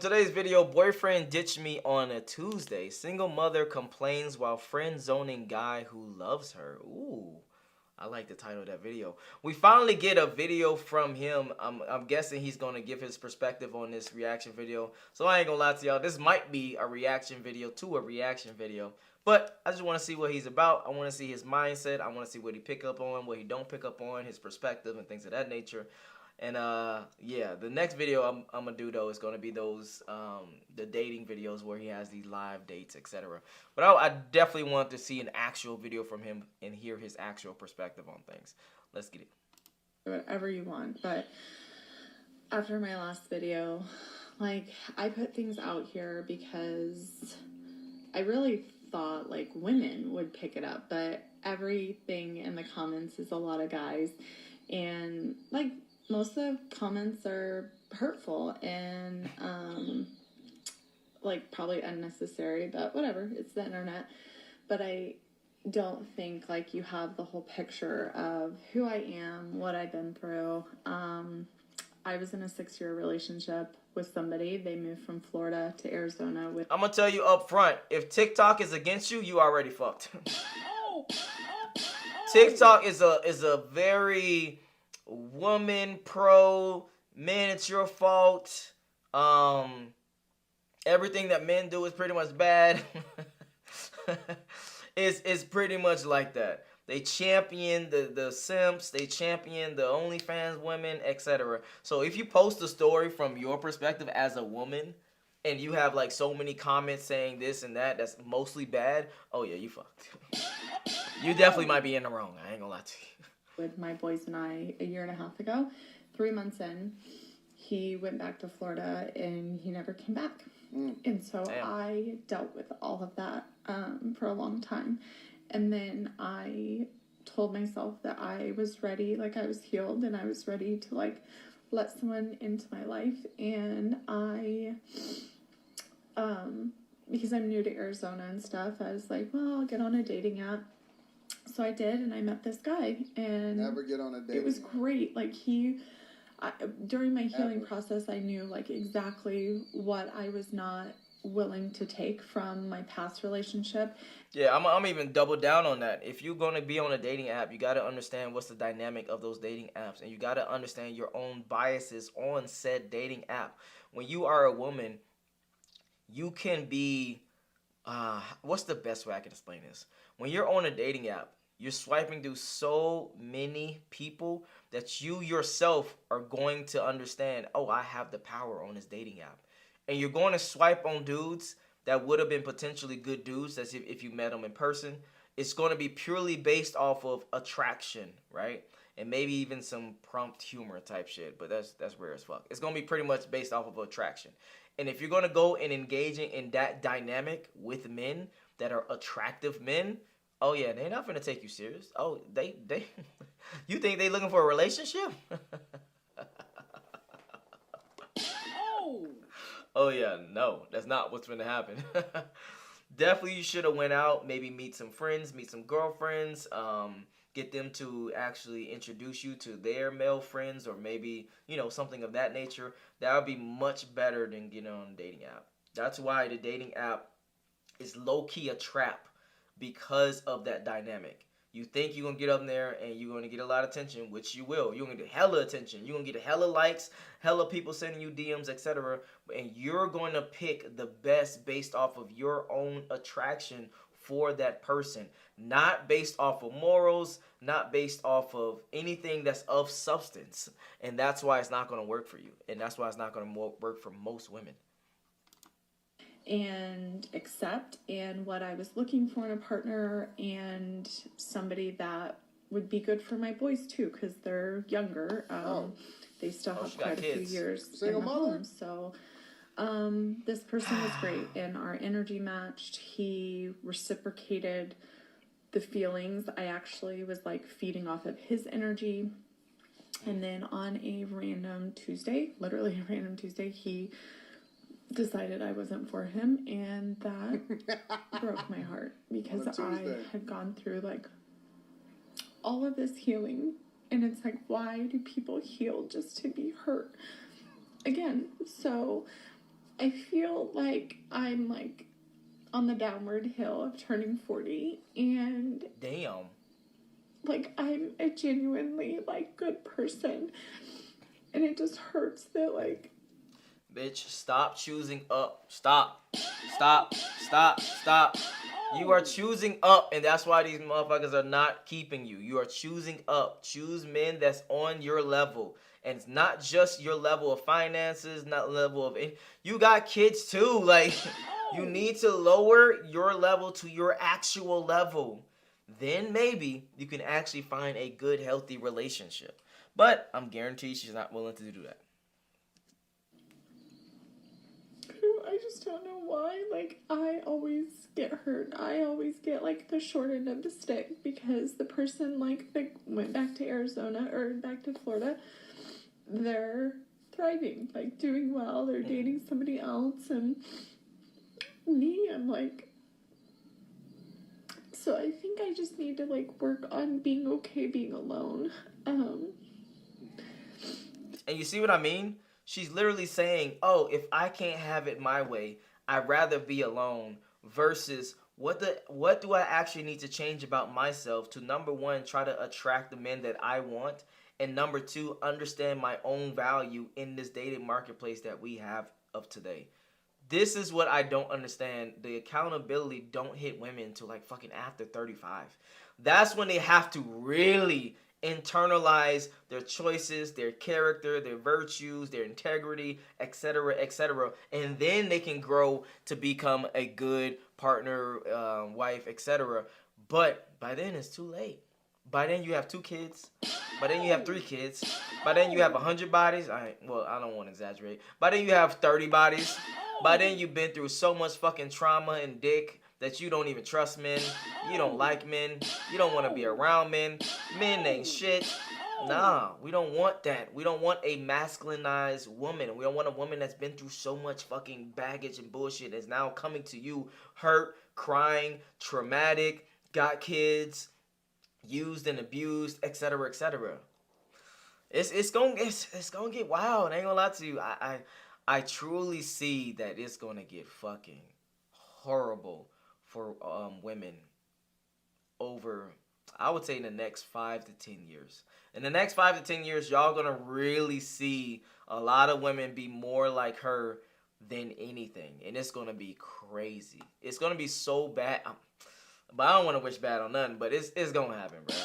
Today's video, boyfriend ditched me on a Tuesday. Single mother complains while friend zoning guy who loves her. Ooh, I like the title of that video. We finally get a video from him. I'm guessing he's going to give his perspective on this reaction video. So I ain't going to lie to y'all. This might be a reaction video to a reaction video. But I just want to see what he's about. I want to see his mindset. I want to see what he pick up on, what he don't pick up on, his perspective and things of that nature. And yeah, the next video I'm gonna do though is gonna be those the dating videos where he has these live dates, etc. But I definitely want to see an actual video from him and hear his actual perspective on things. Let's get it. Whatever you want, but after my last video, like, I put things out here because I really thought like women would pick it up, but everything in the comments is a lot of guys, and like most of the comments are hurtful and like probably unnecessary, but whatever, it's the internet. But I don't think like you have the whole picture of who I am, what I've been through. I was in a 6-year relationship with somebody. They moved from Florida to Arizona with... I'm gonna tell you up front, if TikTok is against you, you already fucked. TikTok is a very woman pro, men, it's your fault. Everything that men do is pretty much bad. It's pretty much like that. They champion the simps, they champion the OnlyFans women, etc. So if you post a story from your perspective as a woman, and you have like so many comments saying this and that, that's mostly bad, oh yeah, you fucked. You definitely might be in the wrong. I ain't gonna lie to you. With my boys and I a year and a half ago, 3 months in, he went back to Florida and he never came back. And so damn. I dealt with all of that for a long time. And then I told myself that I was ready, like I was healed and I was ready to like let someone into my life. And I, because I'm new to Arizona and stuff, I was like, well, I'll get on a dating app. So I did, and I met this guy, and never get on a date. It was great. Like during my healing process, I knew like exactly what I was not willing to take from my past relationship. Yeah, I'm even double down on that. If you're going to be on a dating app, you got to understand what's the dynamic of those dating apps, and you got to understand your own biases on said dating app. When you are a woman, you can be, what's the best way I can explain this? When you're on a dating app, you're swiping through so many people that you yourself are going to understand, oh, I have the power on this dating app. And you're going to swipe on dudes that would have been potentially good dudes, as if you met them in person. It's going to be purely based off of attraction, right? And maybe even some prompt humor type shit, but that's rare as fuck. It's going to be pretty much based off of attraction. And if you're going to go and engage in that dynamic with men that are attractive men, oh yeah, they're not gonna take you serious. Oh, they you think they looking for a relationship? Oh yeah, no, that's not what's gonna happen. Definitely you should have went out, maybe meet some friends, meet some girlfriends, get them to actually introduce you to their male friends, or maybe, you know, something of that nature. That would be much better than getting on a dating app. That's why the dating app is low-key a trap, because of that dynamic. You think you're going to get up there and you're going to get a lot of attention, which you will. You're going to get hella attention. You're going to get hella likes, hella people sending you DMs, etc. And you're going to pick the best based off of your own attraction for that person. Not based off of morals, not based off of anything that's of substance. And that's why it's not going to work for you. And that's why it's not going to work for most women. And accept, and what I was looking for in a partner, and somebody that would be good for my boys too, because they're younger. They still have quite a few years in the home. So this person was great, and our energy matched. He reciprocated the feelings. I actually was like feeding off of his energy. And then on a random Tuesday, literally a random Tuesday, he decided I wasn't for him, and that broke my heart, because I had gone through like all of this healing, and it's like, why do people heal just to be hurt again? So I feel like I'm like on the downward hill of turning 40, and damn, like I'm a genuinely like good person, and it just hurts that like, bitch, stop choosing up. Stop. Stop. Stop. Stop. You are choosing up, and that's why these motherfuckers are not keeping you. You are choosing up. Choose men that's on your level. And it's not just your level of finances, not level of... You got kids too. Like, you need to lower your level to your actual level. Then maybe you can actually find a good, healthy relationship. But I'm guaranteed she's not willing to do that. I just don't know why. Like, I always get hurt. I always get like the short end of the stick because the person like that went back to Arizona or back to Florida, they're thriving, like doing well. They're dating somebody else, and me, I'm like. So I think I just need to like work on being okay being alone. And you see what I mean? She's literally saying, oh, if I can't have it my way, I'd rather be alone versus what do I actually need to change about myself to, number one, try to attract the men that I want, and number two, understand my own value in this dating marketplace that we have of today. This is what I don't understand. The accountability don't hit women until like fucking after 35. That's when they have to really internalize their choices, their character, their virtues, their integrity, etc., etc., and then they can grow to become a good partner, wife, etc. But by then it's too late. By then you have 2 kids. By then you have 3 kids. By then you have 100 bodies. I don't want to exaggerate. By then you have 30 bodies. By then you've been through so much fucking trauma and dick that you don't even trust men. You don't like men. You don't want to be around men. Men ain't shit. Nah, we don't want that. We don't want a masculinized woman. We don't want a woman that's been through so much fucking baggage and bullshit that's now coming to you hurt, crying, traumatic, got kids, used and abused, etc., etc. It's gonna get wild. I ain't gonna lie to you. I truly see that it's gonna get fucking horrible for women over, I would say, in the next 5 to 10 years. In the next 5 to 10 years, y'all gonna really see a lot of women be more like her than anything, and it's gonna be crazy. It's gonna be so bad. But I don't want to wish bad on nothing. But it's gonna happen, bro.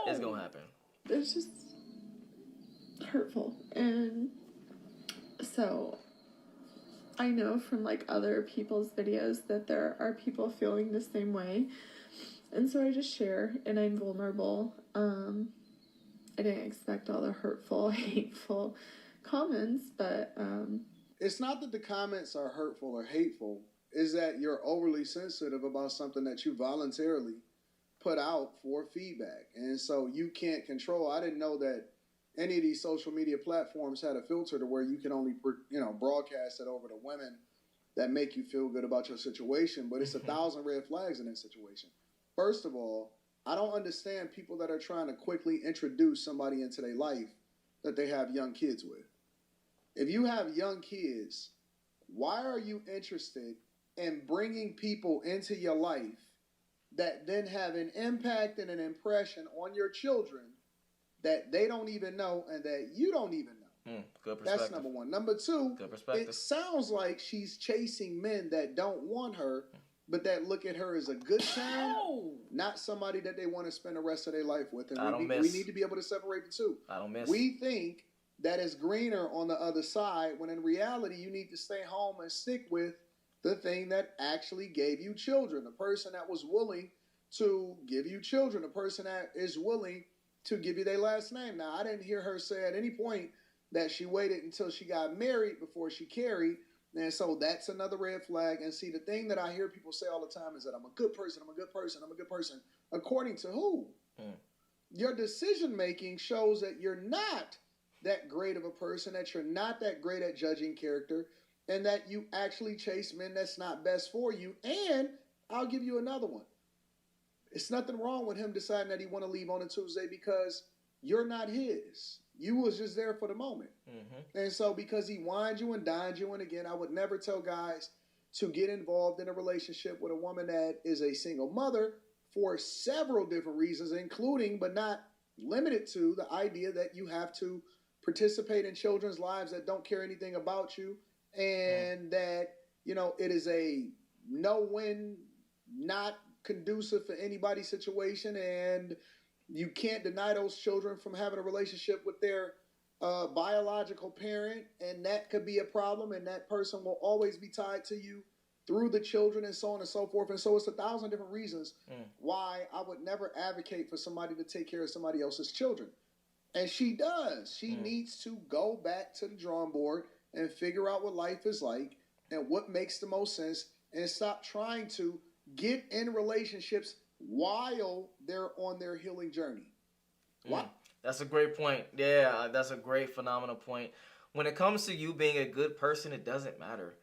It's gonna happen. It's just hurtful, and so I know from like other people's videos that there are people feeling the same way. And so I just share, and I'm vulnerable. I didn't expect all the hurtful, hateful comments, but it's not that the comments are hurtful or hateful. Is that you're overly sensitive about something that you voluntarily put out for feedback, and so you can't control. I didn't know that any of these social media platforms had a filter to where you can only broadcast it over to women that make you feel good about your situation, but it's 1,000 red flags in that situation. First of all, I don't understand people that are trying to quickly introduce somebody into their life that they have young kids with. If you have young kids, why are you interested in bringing people into your life that then have an impact and an impression on your children that they don't even know and that you don't even know? Good perspective. That's number one. Number two, good perspective. It sounds like she's chasing men that don't want her, but that look at her as a good time, not somebody that they want to spend the rest of their life with. And we need to be able to separate the two. I don't miss. We think that is greener on the other side, when in reality, you need to stay home and stick with the thing that actually gave you children, the person that was willing to give you children, the person that is willing to give you their last name. Now, I didn't hear her say at any point that she waited until she got married before she carried. And so that's another red flag. And see, the thing that I hear people say all the time is that I'm a good person, I'm a good person, I'm a good person. According to who? Your decision making shows that you're not that great of a person, that you're not that great at judging character, and that you actually chase men that's not best for you. And I'll give you another one. It's nothing wrong with him deciding that he want to leave on a Tuesday because you're not his. You was just there for the moment. Mm-hmm. And so because he wined you and dined you, and again, I would never tell guys to get involved in a relationship with a woman that is a single mother for several different reasons, including but not limited to the idea that you have to participate in children's lives that don't care anything about you, and that, you know, it is a no-win, not conducive for anybody's situation, and you can't deny those children from having a relationship with their biological parent, and that could be a problem, and that person will always be tied to you through the children, and so on and so forth. And so it's 1,000 different reasons why I would never advocate for somebody to take care of somebody else's children. And she does. She needs to go back to the drawing board and figure out what life is like and what makes the most sense, and stop trying to get in relationships while they're on their healing journey. What? That's a great point. Yeah, that's a great, phenomenal point. When it comes to you being a good person, it doesn't matter.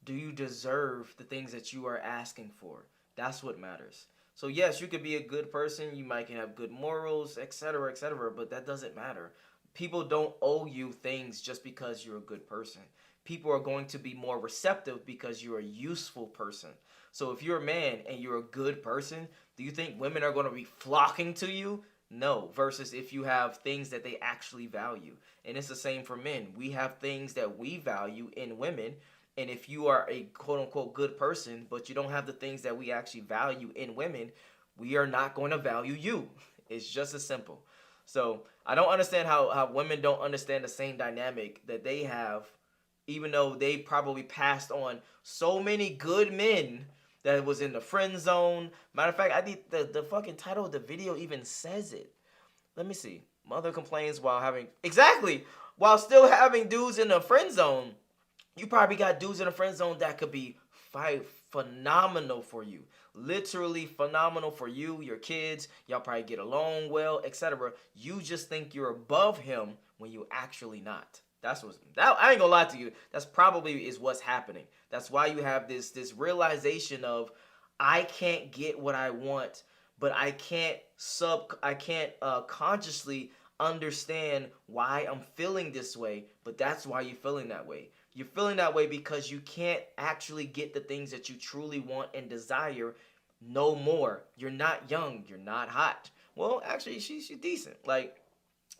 Do you deserve the things that you are asking for? That's what matters. So yes, you could be a good person. You might can have good morals, etc., but that doesn't matter. People don't owe you things just because you're a good person. People are going to be more receptive because you're a useful person. So if you're a man and you're a good person, do you think women are going to be flocking to you? No, versus if you have things that they actually value. And it's the same for men. We have things that we value in women. And if you are a quote-unquote good person, but you don't have the things that we actually value in women, we are not going to value you. It's just as simple. So I don't understand how women don't understand the same dynamic that they have, even though they probably passed on so many good men that was in the friend zone. Matter of fact, I think the fucking title of the video even says it. Let me see. Mother complains while still having dudes in the friend zone. You probably got dudes in the friend zone that could be phenomenal for you. Literally phenomenal for you, your kids. Y'all probably get along well, etc. You just think you're above him when you actually not. I ain't gonna lie to you. That's probably is what's happening. That's why you have this realization of, I can't get what I want, but I can't consciously understand why I'm feeling this way. But that's why you're feeling that way. You're feeling that way because you can't actually get the things that you truly want and desire no more. You're not young. You're not hot. Well, actually, she's decent. Like,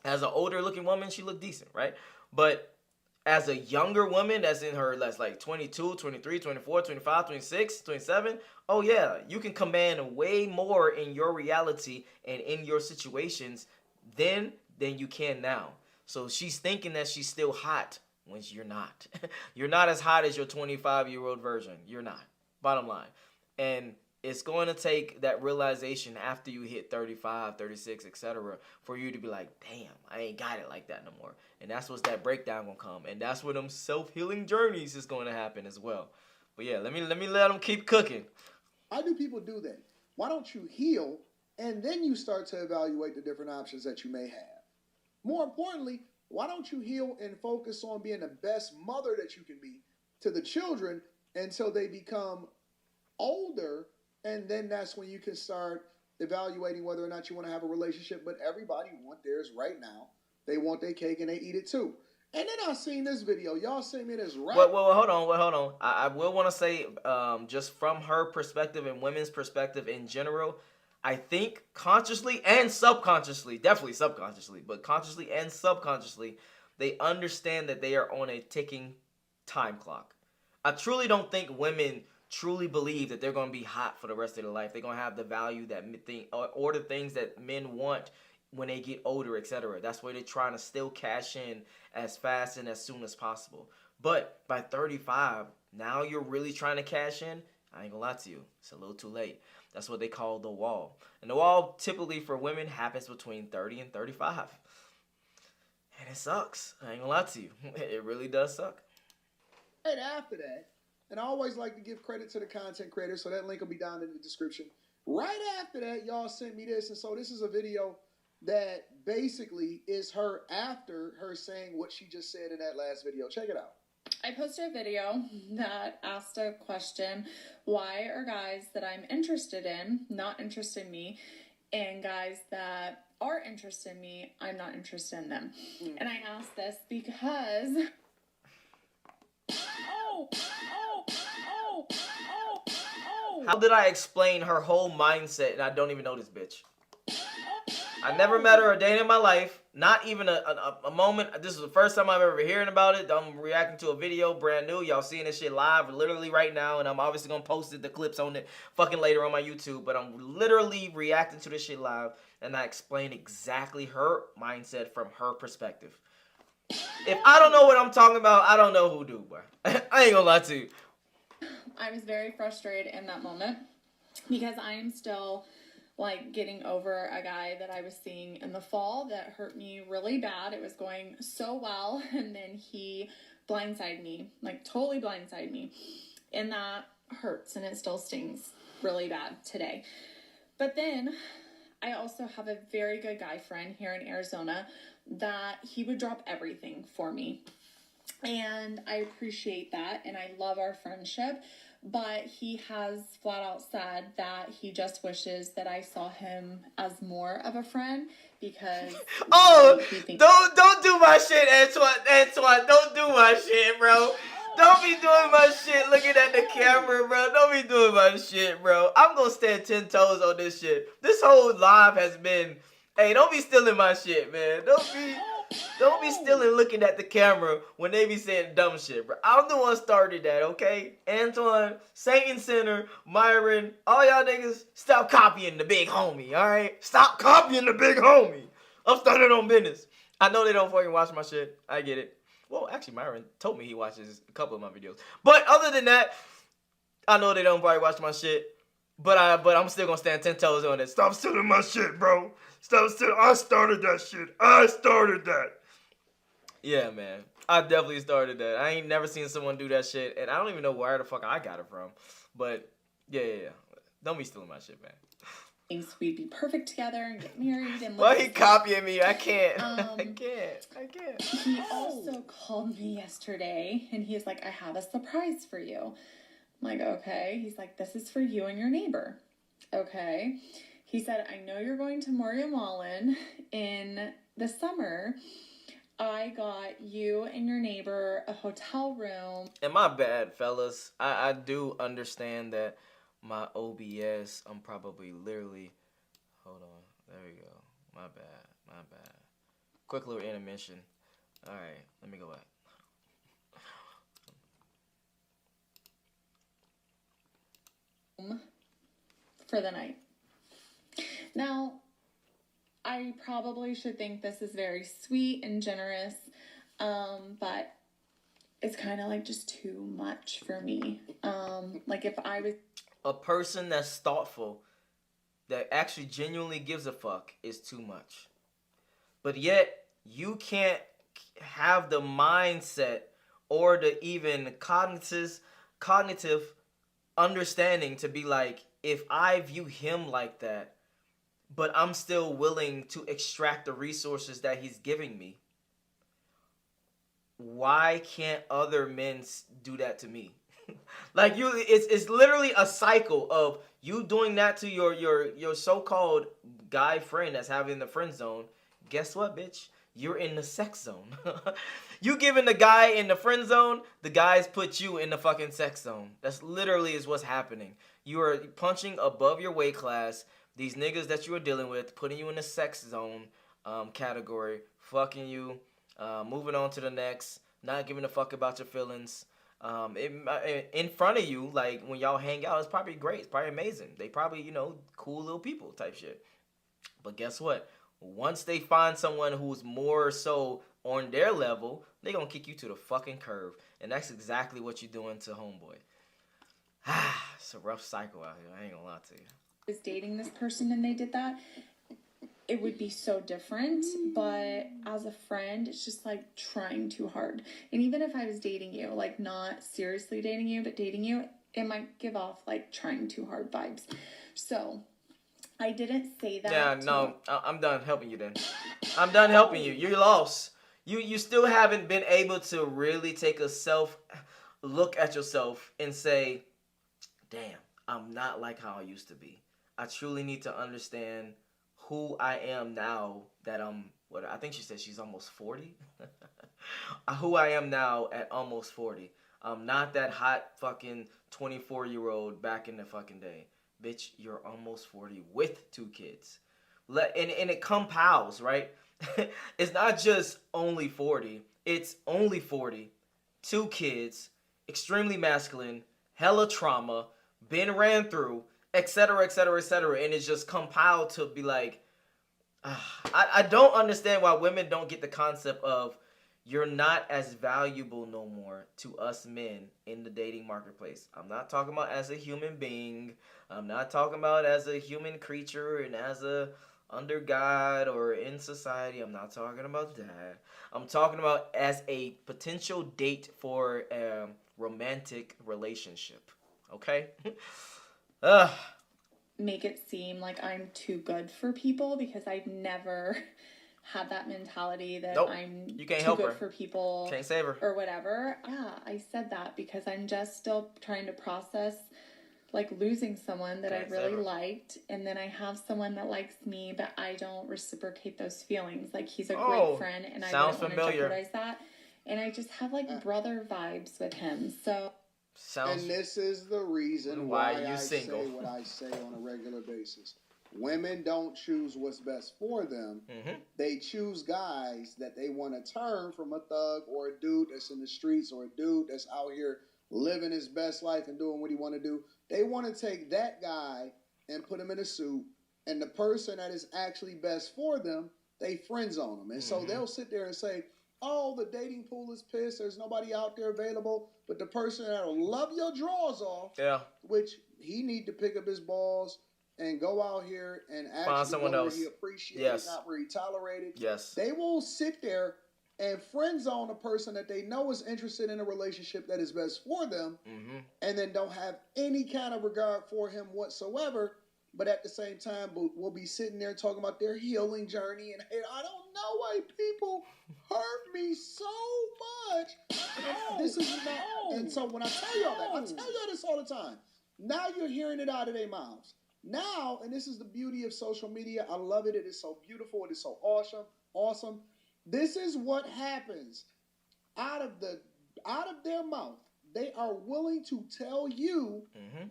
as an older looking woman, she looked decent, right? But as a younger woman that's like 22, 23, 24, 25, 26, 27, oh yeah, you can command way more in your reality and in your situations than you can now. So she's thinking that she's still hot when you're not. You're not as hot as your 25-year-old version. You're not. Bottom line. And it's going to take that realization after you hit 35, 36, etc. for you to be like, damn, I ain't got it like that no more. And that's what's that breakdown going to come. And that's where them self-healing journeys is going to happen as well. But yeah, let me let them keep cooking. Why do people do that? Why don't you heal and then you start to evaluate the different options that you may have? More importantly, why don't you heal and focus on being the best mother that you can be to the children until they become older, and then that's when you can start evaluating whether or not you want to have a relationship. But everybody wants theirs right now. They want their cake and they eat it too. And then I seen this video. Y'all seen me this right? Well, hold on. I will want to say, just from her perspective and women's perspective in general, I think consciously and subconsciously, definitely subconsciously, but consciously and subconsciously, they understand that they are on a ticking time clock. I truly don't think women truly believe that they're going to be hot for the rest of their life. They're going to have the value that or the things that men want when they get older, etc. That's why they're trying to still cash in as fast and as soon as possible. But by 35, now you're really trying to cash in. I ain't gonna lie to you, it's a little too late. That's what they call the wall. And the wall typically for women happens between 30 and 35. And it sucks. I ain't gonna lie to you. It really does suck. Right after that, and I always like to give credit to the content creator, so that link will be down in the description. Right after that, y'all sent me this, and so this is a video that basically is her after her saying what she just said in that last video. Check it out. I posted a video that asked a question: why are guys that I'm interested in not interested in me, and guys that are interested in me, I'm not interested in them. And I ask this because... How did I explain her whole mindset and I don't even know this bitch? I never met her a day in my life. Not even a moment. This is the first time I'm ever hearing about it. I'm reacting to a video, brand new. Y'all seeing this shit live literally right now. And I'm obviously going to post the clips on it fucking later on my YouTube. But I'm literally reacting to this shit live. And I explain exactly her mindset from her perspective. If I don't know what I'm talking about, I don't know who do, bro. I ain't gonna lie to you. I was very frustrated in that moment because I am still like getting over a guy that I was seeing in the fall that hurt me really bad. It was going so well, and then he blindsided me, like totally blindsided me, and that hurts and it still stings really bad today. But then I also have a very good guy friend here in Arizona that he would drop everything for me. And I appreciate that, and I love our friendship, but he has flat out said that he just wishes that I saw him as more of a friend because... don't do my shit, Antoine, don't do my shit, bro. Don't be doing my shit looking at the camera, bro. Don't be doing my shit, bro. I'm gonna stand 10 toes on this shit. This whole live has been... Hey, don't be stealing my shit, man. Don't be stealing looking at the camera when they be saying dumb shit, bro. I'm the one started that, okay? Anton, Satan Center, Myron, all y'all niggas, stop copying the big homie, alright? Stop copying the big homie. I'm starting on business. I know they don't fucking watch my shit. I get it. Well, actually, Myron told me he watches a couple of my videos. But other than that, I know they don't probably watch my shit. But I'm still gonna stand 10 toes on it. Stop stealing my shit, bro. Stop stealing. I started that shit. I started that. Yeah, man. I definitely started that. I ain't never seen someone do that shit, and I don't even know where the fuck I got it from. But yeah. Don't be stealing my shit, man. We'd be perfect together and get married and... Why he copying me? I can't. I can't. He also called me yesterday, and he's like, I have a surprise for you. I'm like, okay. He's like, this is for you and your neighbor. Okay. He said, I know you're going to Moriamalin in the summer. I got you and your neighbor a hotel room. And my bad, fellas. I do understand that my OBS, I'm probably literally... Hold on. There we go. My bad. Quick little intermission. Alright, let me go back. For the night. Now, I probably should think this is very sweet and generous, but it's kind of like just too much for me. Like if I was... A person that's thoughtful, that actually genuinely gives a fuck, is too much. But yet, you can't have the mindset or the even cognitive understanding to be like, if I view him like that, but I'm still willing to extract the resources that he's giving me, why can't other men do that to me? Like it's literally a cycle of you doing that to your so-called guy friend that's having the friend zone. Guess what, bitch? You're in the sex zone. You giving the guy in the friend zone, the guys put you in the fucking sex zone. That's literally is what's happening. You are punching above your weight class. These niggas that you are dealing with, putting you in the sex zone category, fucking you, moving on to the next, not giving a fuck about your feelings. In front of you, like when y'all hang out, it's probably great. It's probably amazing. They probably, cool little people type shit. But guess what? Once they find someone who's more so on their level, they gonna kick you to the fucking curb. And that's exactly what you're doing to homeboy. It's a rough cycle out here. I ain't gonna lie to you. Was dating this person and they did that, it would be so different. But as a friend, it's just like trying too hard. And even if I was dating you, like not seriously dating you, but dating you, it might give off like trying too hard vibes. So I didn't say that. Yeah, no, I'm done helping you then. I'm done helping you. You're lost. You still haven't been able to really take a look at yourself and say, damn, I'm not like how I used to be. I truly need to understand who I am now that I'm, what I think she said she's almost 40. Who I am now at almost 40. I'm not that hot fucking 24-year-old back in the fucking day. Bitch, you're almost 40 with 2 kids. And it compounds, right? It's not just only 40. It's only 40, 2 kids, extremely masculine, hella trauma, been ran through, etc., etc., etc. And it's just compiled to be like, I don't understand why women don't get the concept of you're not as valuable no more to us men in the dating marketplace. I'm not talking about as a human being. I'm not talking about as a human creature and as a under God or in society. I'm not talking about that. I'm talking about as a potential date for a romantic relationship. Okay? Make it seem like I'm too good for people, because I've never had that mentality that I'm you can't too help good her. For people. Can't save her. Or whatever. Yeah, I said that because I'm just still trying to process like losing someone that I really liked, and then I have someone that likes me, but I don't reciprocate those feelings. Like, he's a great friend, and I don't want to jeopardize that. And I just have like brother vibes with him. So. And this is the reason why I say what I say on a regular basis. Women don't choose what's best for them. Mm-hmm. They choose guys that they want to turn from a thug or a dude that's in the streets or a dude that's out here living his best life and doing what he want to do. They want to take that guy and put him in a suit, and the person that is actually best for them, they friend zone them. And so they'll sit there and say, oh, the dating pool is pissed. There's nobody out there available. But the person that'll love your drawers off, which he need to pick up his balls and go out here and actually find someone else he appreciates, not where he tolerated. Yes. They will sit there and friend zone a person that they know is interested in a relationship that is best for them, and then don't have any kind of regard for him whatsoever. But at the same time, we'll be sitting there talking about their healing journey. And I don't know why people hurt me so much. This is not. And so when I tell y'all that, I tell y'all this all the time. Now you're hearing it out of their mouths. Now, and this is the beauty of social media. I love it. It is so beautiful. It is so awesome. This is what happens out of their mouth. They are willing to tell you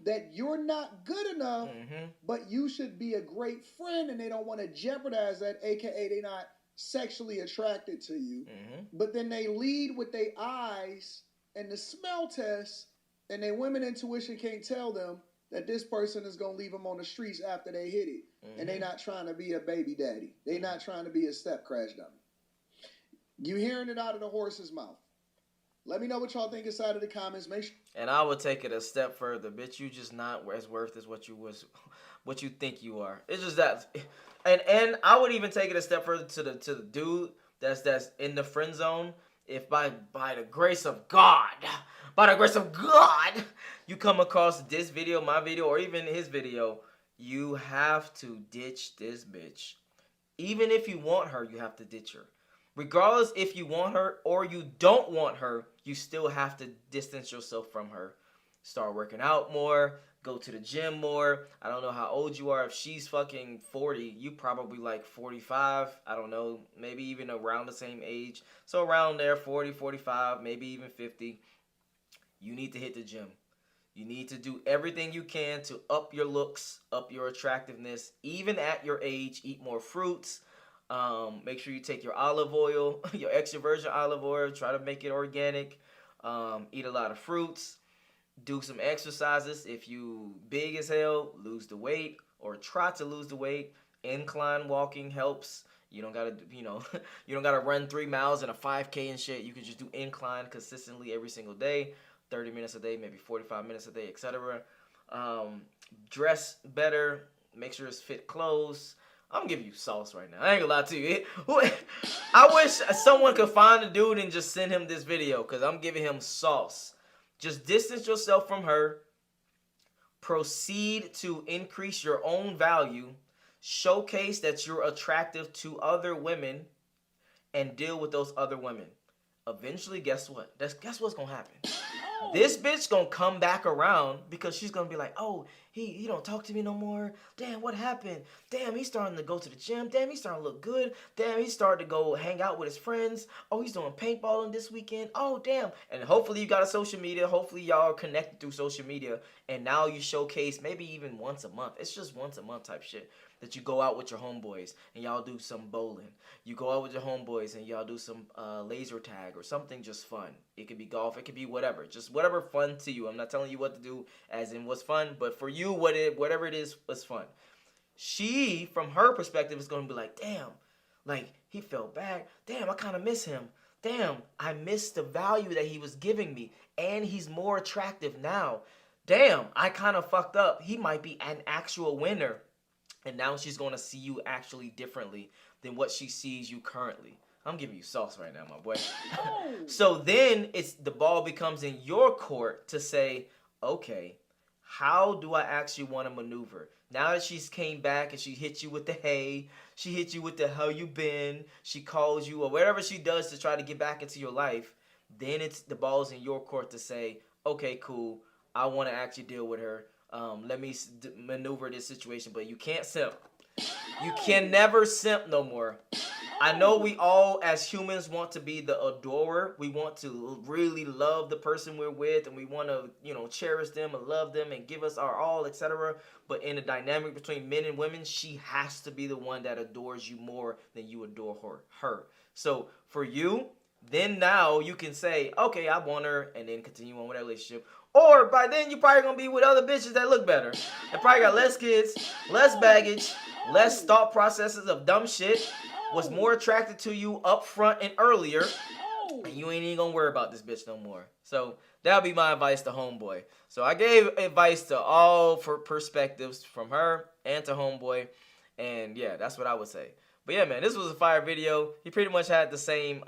that you're not good enough, but you should be a great friend, and they don't want to jeopardize that, aka they're not sexually attracted to you. But then they lead with their eyes and the smell test, and their women intuition can't tell them that this person is going to leave them on the streets after they hit it. And they're not trying to be a baby daddy. They're not trying to be a step crash dummy. You hearing it out of the horse's mouth. Let me know what y'all think inside of the comments. Make sure. And I would take it a step further, bitch. You just not as worth as what you think you are. It's just that, and I would even take it a step further to the dude that's in the friend zone. If by the grace of God, you come across this video, my video, or even his video, you have to ditch this bitch. Even if you want her, you have to ditch her. Regardless if you want her or you don't want her, you still have to distance yourself from her. Start working out more. Go to the gym more. I don't know how old you are. If she's fucking 40, you probably like 45. I don't know. Maybe even around the same age. So around there, 40, 45, maybe even 50. You need to hit the gym. You need to do everything you can to up your looks, up your attractiveness. Even at your age, eat more fruits. Make sure you take your olive oil, your extra virgin olive oil. Try to make it organic. Eat a lot of fruits. Do some exercises. If you big as hell, lose the weight or try to lose the weight. Incline walking helps. You don't gotta, you don't gotta run 3 miles and a 5K and shit. You can just do incline consistently every single day, 30 minutes a day, maybe 45 minutes a day, etc. Dress better. Make sure it's fit clothes. I'm giving you sauce right now. I ain't gonna lie to you. I wish someone could find a dude and just send him this video, because I'm giving him sauce. Just distance yourself from her. Proceed to increase your own value. Showcase that you're attractive to other women. And deal with those other women. Eventually, guess what? Guess what's gonna happen? This bitch gonna come back around because she's gonna be like, oh, he don't talk to me no more. Damn, what happened? Damn, he's starting to go to the gym. Damn, he's starting to look good. Damn, he's starting to go hang out with his friends. Oh, he's doing paintballing this weekend. Oh, damn. And hopefully you got a social media. Hopefully y'all are connected through social media. And now you showcase maybe even once a month. It's just once a month type shit. That you go out with your homeboys and y'all do some bowling. You go out with your homeboys and y'all do some laser tag or something just fun. It could be golf. It could be whatever. Just whatever fun to you. I'm not telling you what to do as in what's fun. But for you, whatever it is, what's fun. She, from her perspective, is going to be like, damn, like, he felt bad. Damn, I kind of miss him. Damn, I miss the value that he was giving me. And he's more attractive now. Damn, I kind of fucked up. He might be an actual winner. And now she's going to see you actually differently than what she sees you currently. I'm giving you sauce right now, my boy. So then the ball becomes in your court to say, okay, how do I actually want to maneuver? Now that she's came back and she hit you with the hey, she hit you with the how you been, she calls you or whatever she does to try to get back into your life, then the ball's in your court to say, okay, cool, I want to actually deal with her. Let me maneuver this situation, but you can't simp. You can never simp no more. I know we all, as humans, want to be the adorer. We want to really love the person we're with, and we want to, cherish them and love them and give us our all, etc. But in the dynamic between men and women, she has to be the one that adores you more than you adore her. So for you, then now you can say, okay, I want her, and then continue on with that relationship. Or by then you're probably going to be with other bitches that look better. They probably got less kids, less baggage, less thought processes of dumb shit, was more attracted to you up front and earlier, and you ain't even going to worry about this bitch no more. So that'll be my advice to homeboy. So I gave advice to all for perspectives from her and to homeboy, and yeah, that's what I would say. But yeah, man, this was a fire video. He pretty much had the same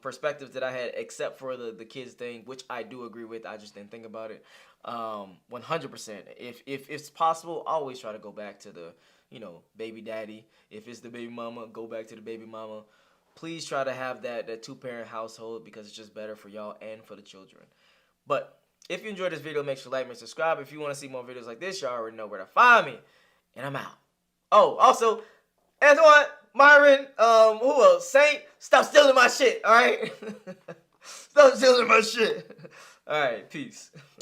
perspectives that I had, except for the kids thing, which I do agree with. I just didn't think about it. 100%. If it's possible, always try to go back to the, baby daddy. If it's the baby mama, go back to the baby mama. Please try to have that two-parent household because it's just better for y'all and for the children. But if you enjoyed this video, make sure to like and subscribe. If you want to see more videos like this, y'all already know where to find me. And I'm out. Oh, also, Anton, Myron, who else? Saint, stop stealing my shit, alright? Stop stealing my shit. Alright, peace.